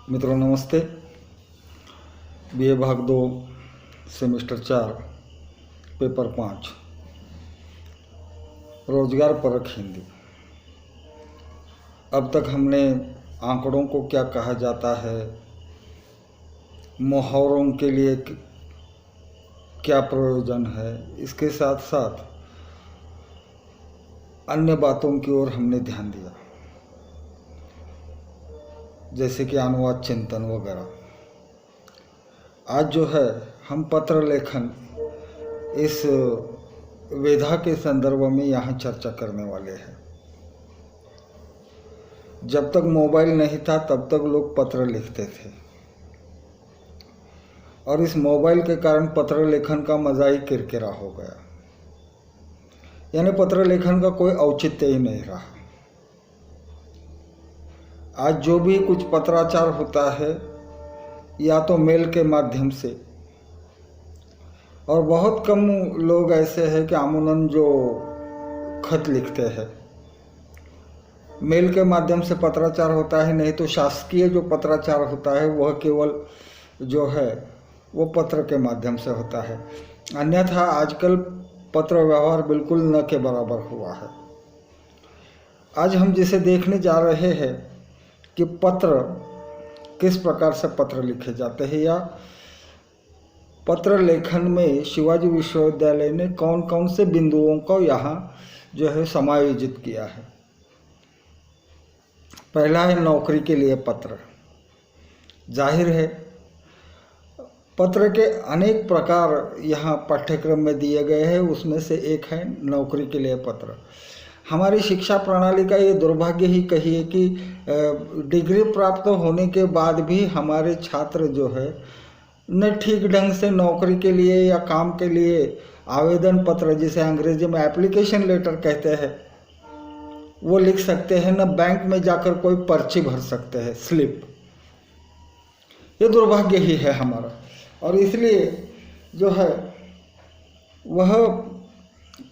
मित्रों नमस्ते। बीए भाग 2 सेमेस्टर 4 पेपर 5 रोजगार परक हिंदी। अब तक हमने आंकड़ों को क्या कहा जाता है, मुहावरों के लिए क्या प्रयोजन है, इसके साथ साथ अन्य बातों की ओर हमने ध्यान दिया, जैसे कि अनुवाद चिंतन वगैरह। आज जो है हम पत्र लेखन इस विधा के संदर्भ में यहाँ चर्चा करने वाले हैं। जब तक मोबाइल नहीं था तब तक लोग पत्र लिखते थे और इस मोबाइल के कारण पत्र लेखन का मजा ही किरकिरा हो गया, यानी पत्र लेखन का कोई औचित्य ही नहीं रहा। आज जो भी कुछ पत्राचार होता है या तो मेल के माध्यम से, और बहुत कम लोग ऐसे हैं कि अमूमन जो खत लिखते हैं। मेल के माध्यम से पत्राचार होता है, नहीं तो शासकीय जो पत्राचार होता है वह केवल जो है वो पत्र के माध्यम से होता है। अन्यथा आजकल पत्र व्यवहार बिल्कुल न के बराबर हुआ है। आज हम जिसे देखने जा रहे हैं कि पत्र किस प्रकार से पत्र लिखे जाते हैं, या पत्र लेखन में शिवाजी विश्वविद्यालय ने कौन कौन से बिंदुओं को यहाँ जो है समायोजित किया है। पहला है नौकरी के लिए पत्र। जाहिर है पत्र के अनेक प्रकार यहाँ पाठ्यक्रम में दिए गए हैं, उसमें से एक है नौकरी के लिए पत्र। हमारी शिक्षा प्रणाली का ये दुर्भाग्य ही कहिए कि डिग्री प्राप्त होने के बाद भी हमारे छात्र जो है न ठीक ढंग से नौकरी के लिए या काम के लिए आवेदन पत्र, जिसे अंग्रेजी में एप्लीकेशन लेटर कहते हैं, वो लिख सकते हैं, न बैंक में जाकर कोई पर्ची भर सकते हैं, स्लिप। ये दुर्भाग्य ही है हमारा, और इसलिए जो है वह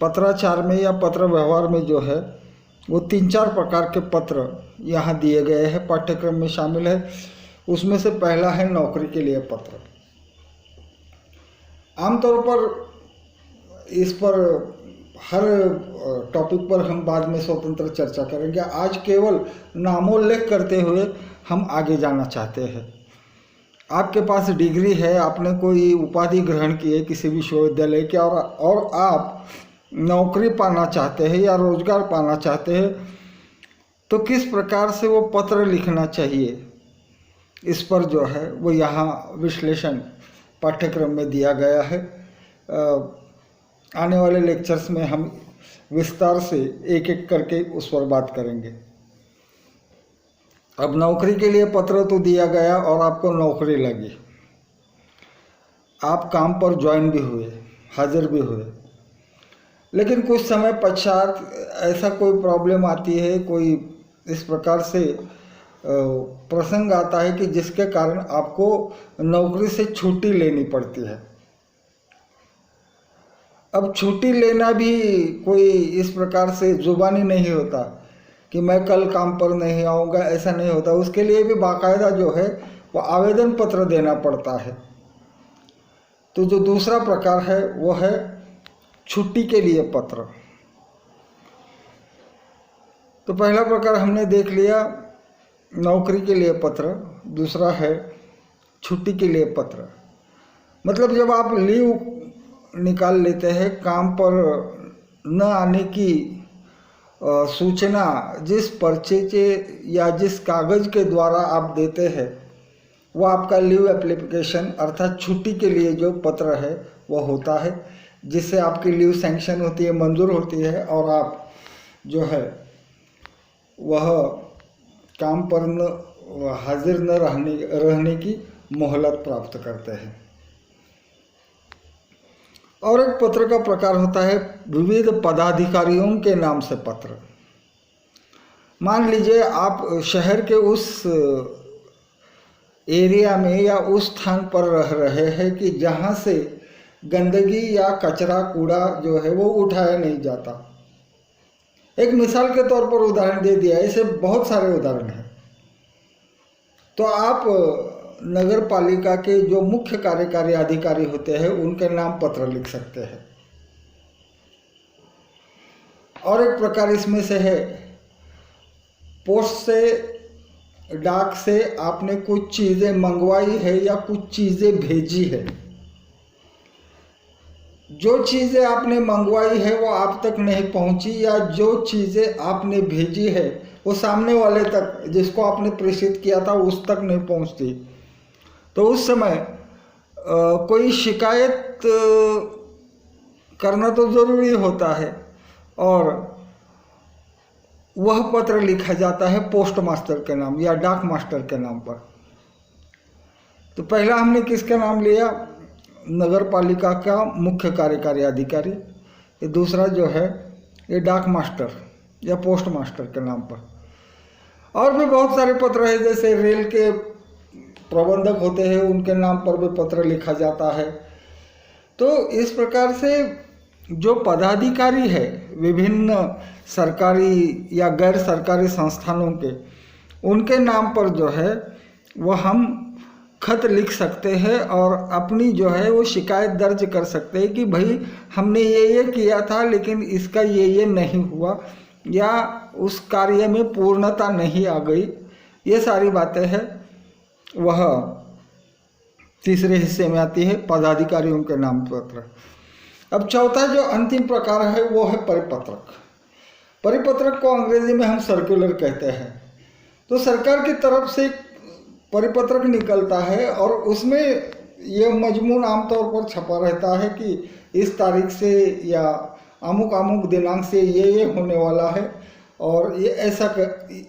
पत्राचार में या पत्र व्यवहार में जो है वो 3-4 प्रकार के पत्र यहाँ दिए गए हैं, पाठ्यक्रम में शामिल है। उसमें से पहला है नौकरी के लिए पत्र। आमतौर पर इस पर हर टॉपिक पर हम बाद में स्वतंत्र चर्चा करेंगे। आज केवल नामोल्लेख करते हुए हम आगे जाना चाहते हैं। आपके पास डिग्री है, आपने कोई उपाधि ग्रहण की है किसी विश्वविद्यालय के, और आप नौकरी पाना चाहते हैं या रोजगार पाना चाहते हैं, तो किस प्रकार से वो पत्र लिखना चाहिए, इस पर जो है वो यहाँ विश्लेषण पाठ्यक्रम में दिया गया है। आने वाले लेक्चर्स में हम विस्तार से एक एक करके उस पर बात करेंगे। अब नौकरी के लिए पत्र तो दिया गया और आपको नौकरी लगी, आप काम पर ज्वाइन भी हुए, हाजिर भी हुए, लेकिन कुछ समय पश्चात ऐसा कोई प्रॉब्लम आती है, कोई इस प्रकार से प्रसंग आता है कि जिसके कारण आपको नौकरी से छुट्टी लेनी पड़ती है। अब छुट्टी लेना भी कोई इस प्रकार से जुबानी नहीं होता कि मैं कल काम पर नहीं आऊँगा, ऐसा नहीं होता। उसके लिए भी बाकायदा जो है वो आवेदन पत्र देना पड़ता है। तो जो दूसरा प्रकार है वो है छुट्टी के लिए पत्र। तो पहला प्रकार हमने देख लिया, नौकरी के लिए पत्र। दूसरा है छुट्टी के लिए पत्र। मतलब जब आप लीव निकाल लेते हैं, काम पर न आने की सूचना जिस पर्चे के या जिस कागज़ के द्वारा आप देते हैं, वो आपका लीव एप्लीकेशन अर्थात छुट्टी के लिए जो पत्र है वो होता है, जिससे आपकी लीव सैंक्शन होती है, मंजूर होती है, और आप जो है वह काम पर हाजिर न रहने की मोहलत प्राप्त करते हैं। और एक पत्र का प्रकार होता है विविध पदाधिकारियों के नाम से पत्र। मान लीजिए आप शहर के उस एरिया में या उस स्थान पर रह रहे हैं कि जहाँ से गंदगी या कचरा कूड़ा जो है वो उठाया नहीं जाता। एक मिसाल के तौर पर उदाहरण दे दिया, ऐसे बहुत सारे उदाहरण हैं। तो आप नगर पालिका के जो मुख्य कार्यकारी अधिकारी होते हैं उनके नाम पत्र लिख सकते हैं। और एक प्रकार इसमें से है, पोस्ट से, डाक से आपने कुछ चीज़ें मंगवाई है या कुछ चीज़ें भेजी है। जो चीज़ें आपने मंगवाई है वो आप तक नहीं पहुंची, या जो चीज़ें आपने भेजी है वो सामने वाले तक, जिसको आपने प्रेषित किया था, उस तक नहीं पहुंचती, तो उस समय कोई शिकायत करना तो ज़रूरी होता है और वह पत्र लिखा जाता है पोस्ट मास्टर के नाम या डाक मास्टर के नाम पर। तो पहला हमने किसका नाम लिया? नगर पालिका का मुख्य कार्यकारी अधिकारी। ये दूसरा जो है ये डाक मास्टर या पोस्ट मास्टर के नाम पर। और भी बहुत सारे पत्र हैं, जैसे रेल के प्रबंधक होते हैं उनके नाम पर भी पत्र लिखा जाता है। तो इस प्रकार से जो पदाधिकारी है विभिन्न सरकारी या गैर सरकारी संस्थानों के, उनके नाम पर जो है वो हम खत लिख सकते हैं और अपनी जो है वो शिकायत दर्ज कर सकते हैं कि भाई हमने ये किया था लेकिन इसका ये नहीं हुआ, या उस कार्य में पूर्णता नहीं आ गई। ये सारी बातें हैं वह तीसरे हिस्से में आती है, पदाधिकारियों के नाम पत्र। अब चौथा जो अंतिम प्रकार है वो है परिपत्रक। परिपत्रक को अंग्रेजी में हम सर्कुलर कहते हैं। तो सरकार की तरफ से परिपत्रक निकलता है और उसमें ये मजमून आमतौर पर छपा रहता है कि इस तारीख से या अमुक अमुक दिनांक से ये होने वाला है और ये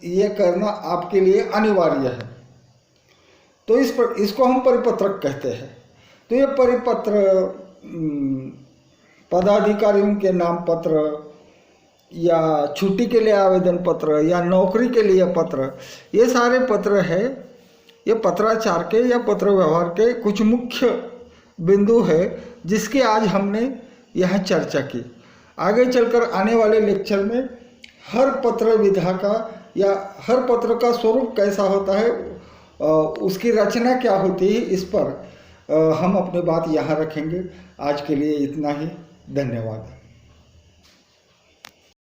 ये करना आपके लिए अनिवार्य है। तो इसको हम परिपत्रक कहते हैं। तो ये परिपत्र पदाधिकारियों के नाम पत्र या छुट्टी के लिए आवेदन पत्र या नौकरी के लिए पत्र, ये सारे पत्र है, ये पत्राचार के या पत्र व्यवहार के कुछ मुख्य बिंदु है जिसकी आज हमने यहाँ चर्चा की। आगे चलकर आने वाले लेक्चर में हर पत्र विधा का या हर पत्र का स्वरूप कैसा होता है, उसकी रचना क्या होती है, इस पर हम अपनी बात यहाँ रखेंगे। आज के लिए इतना ही। धन्यवाद।